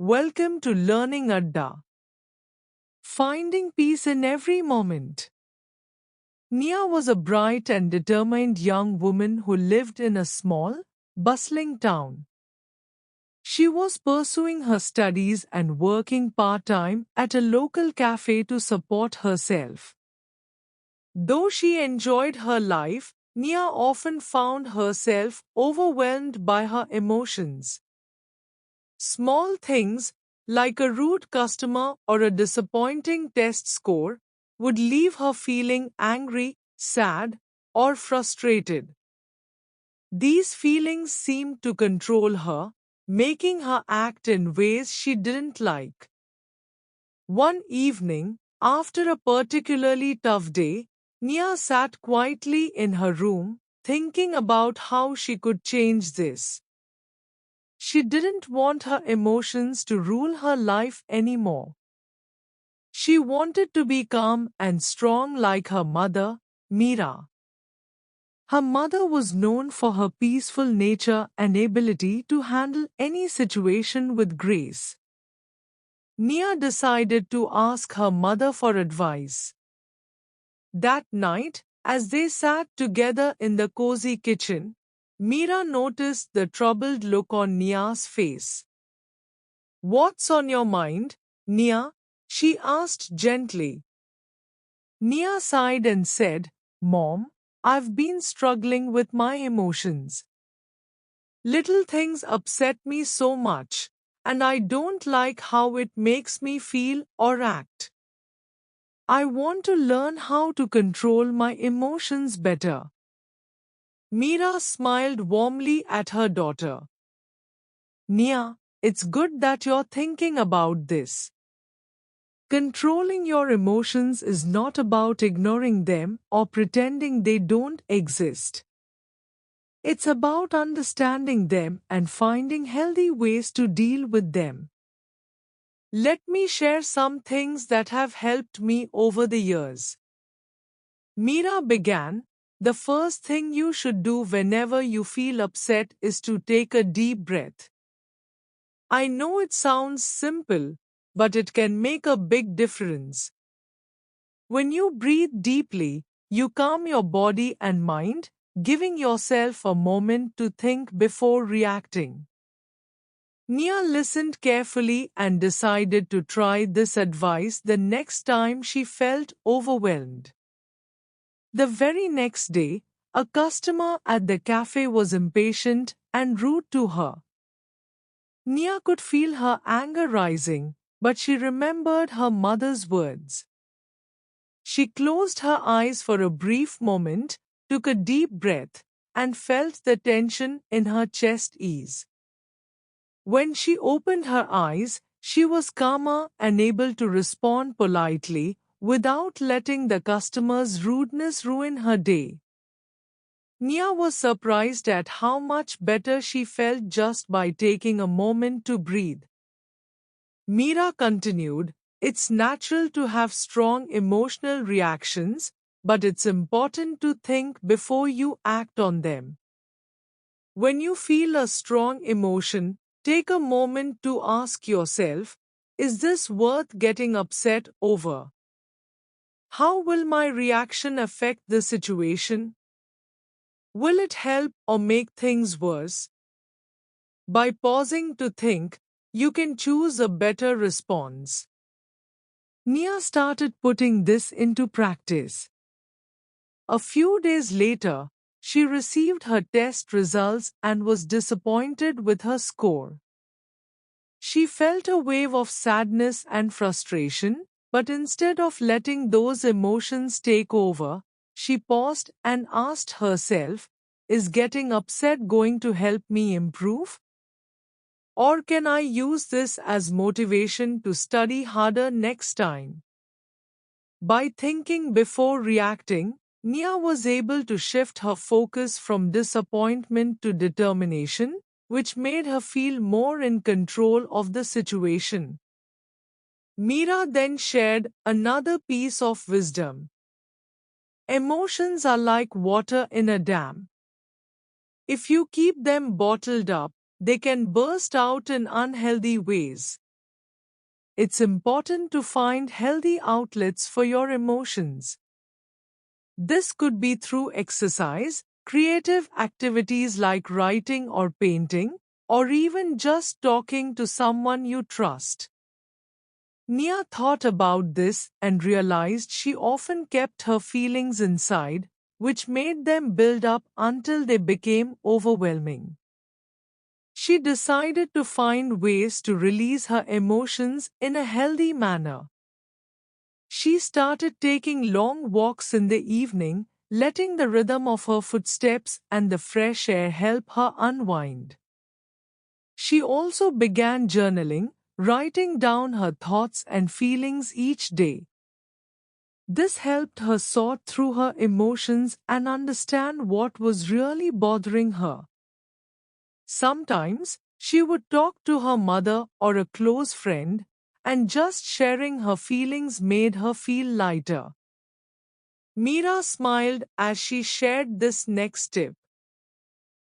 Welcome to Learning Adda. Finding peace in every moment. Nia was a bright and determined young woman who lived in a small, bustling town. She was pursuing her studies and working part-time at a local cafe to support herself. Though she enjoyed her life, Nia often found herself overwhelmed by her emotions. Small things, like a rude customer or a disappointing test score, would leave her feeling angry, sad, or frustrated. These feelings seemed to control her, making her act in ways she didn't like. One evening, after a particularly tough day, Nia sat quietly in her room, thinking about how she could change this. She didn't want her emotions to rule her life anymore. She wanted to be calm and strong like her mother, Mira. Her mother was known for her peaceful nature and ability to handle any situation with grace. Nia decided to ask her mother for advice. That night, as they sat together in the cozy kitchen, Mira noticed the troubled look on Nia's face. "What's on your mind, Nia?" she asked gently. Nia sighed and said, "Mom, I've been struggling with my emotions. Little things upset me so much, and I don't like how it makes me feel or act. I want to learn how to control my emotions better." Mira smiled warmly at her daughter. "Nia, it's good that you're thinking about this. Controlling your emotions is not about ignoring them or pretending they don't exist. It's about understanding them and finding healthy ways to deal with them. Let me share some things that have helped me over the years." Mira began, "The first thing you should do whenever you feel upset is to take a deep breath. I know it sounds simple, but it can make a big difference. When you breathe deeply, you calm your body and mind, giving yourself a moment to think before reacting." Nia listened carefully and decided to try this advice the next time she felt overwhelmed. The very next day, a customer at the cafe was impatient and rude to her. Nia could feel her anger rising, but she remembered her mother's words. She closed her eyes for a brief moment, took a deep breath, and felt the tension in her chest ease. When she opened her eyes, she was calmer and able to respond politely without letting the customer's rudeness ruin her day. Nia was surprised at how much better she felt just by taking a moment to breathe. Mira continued, "It's natural to have strong emotional reactions, but it's important to think before you act on them. When you feel a strong emotion, take a moment to ask yourself, is this worth getting upset over? How will my reaction affect the situation? Will it help or make things worse?" By pausing to think, you can choose a better response. Nia started putting this into practice. A few days later, she received her test results and was disappointed with her score. She felt a wave of sadness and frustration, but instead of letting those emotions take over, she paused and asked herself, is getting upset going to help me improve? Or can I use this as motivation to study harder next time? By thinking before reacting, Nia was able to shift her focus from disappointment to determination, which made her feel more in control of the situation. Mira then shared another piece of wisdom. Emotions are like water in a dam. If you keep them bottled up, they can burst out in unhealthy ways. it's important to find healthy outlets for your emotions. This could be through exercise, creative activities like writing or painting, or even just talking to someone you trust. Nia thought about this and realized she often kept her feelings inside, which made them build up until they became overwhelming. She decided to find ways to release her emotions in a healthy manner. She started taking long walks in the evening, letting the rhythm of her footsteps and the fresh air help her unwind. She also began journaling, writing down her thoughts and feelings each day. This helped her sort through her emotions and understand what was really bothering her. Sometimes, she would talk to her mother or a close friend, and just sharing her feelings made her feel lighter. Mira smiled as she shared this next tip.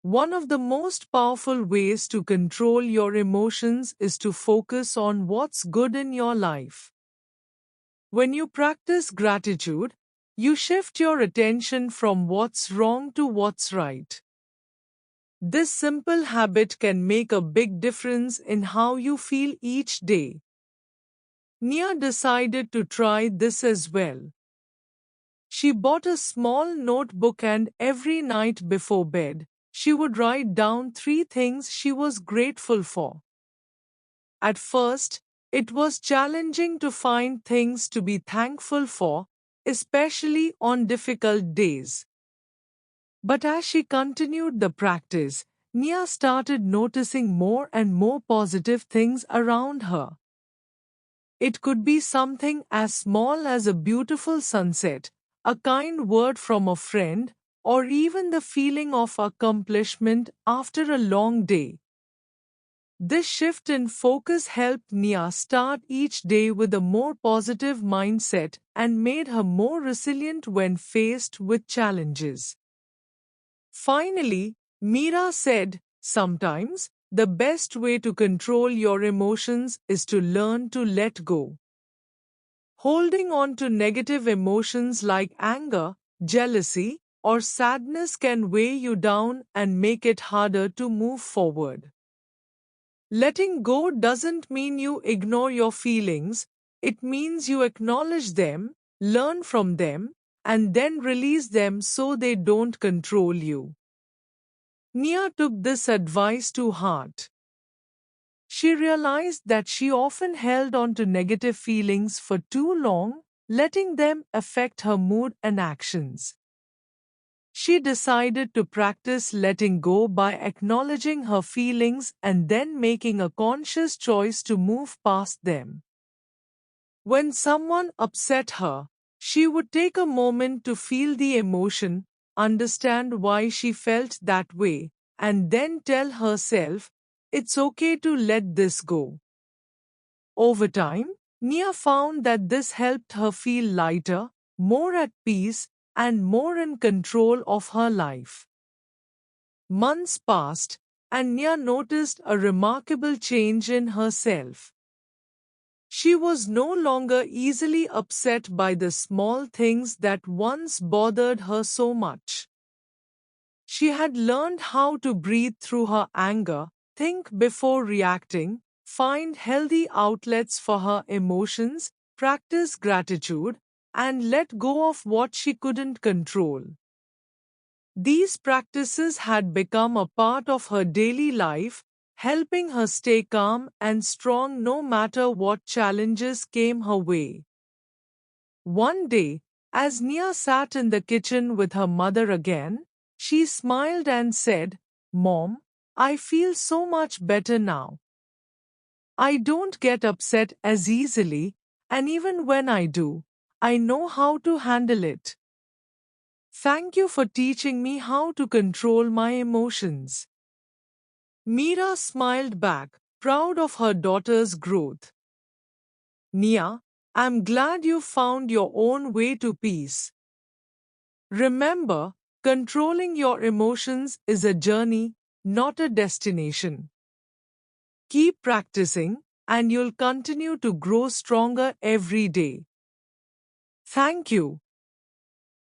One of the most powerful ways to control your emotions is to focus on what's good in your life. When you practice gratitude, you shift your attention from what's wrong to what's right. This simple habit can make a big difference in how you feel each day. Nia decided to try this as well. She bought a small notebook and every night before bed, she would write down 3 things she was grateful for. At first, it was challenging to find things to be thankful for, especially on difficult days. But as she continued the practice, Nia started noticing more and more positive things around her. It could be something as small as a beautiful sunset, a kind word from a friend, or even the feeling of accomplishment after a long day. This shift in focus helped Nia start each day with a more positive mindset and made her more resilient when faced with challenges. Finally, Mira said, sometimes, the best way to control your emotions is to learn to let go. Holding on to negative emotions like anger, jealousy, or sadness can weigh you down and make it harder to move forward. Letting go doesn't mean you ignore your feelings, it means you acknowledge them, learn from them, and then release them so they don't control you. Nia took this advice to heart. She realized that she often held on to negative feelings for too long, letting them affect her mood and actions. She decided to practice letting go by acknowledging her feelings and then making a conscious choice to move past them. When someone upset her, she would take a moment to feel the emotion, understand why she felt that way, and then tell herself, it's okay to let this go. Over time, Nia found that this helped her feel lighter, more at peace, and more in control of her life. Months passed, and Nia noticed a remarkable change in herself. She was no longer easily upset by the small things that once bothered her so much. She had learned how to breathe through her anger, think before reacting, find healthy outlets for her emotions, practice gratitude, and let go of what she couldn't control. These practices had become a part of her daily life, helping her stay calm and strong no matter what challenges came her way. One day, as Nia sat in the kitchen with her mother again, she smiled and said, "Mom, I feel so much better now. I don't get upset as easily, and even when I do, I know how to handle it. Thank you for teaching me how to control my emotions." Mira smiled back, proud of her daughter's growth. "Nia, I'm glad you found your own way to peace. Remember, controlling your emotions is a journey, not a destination. Keep practicing, and you'll continue to grow stronger every day. Thank you.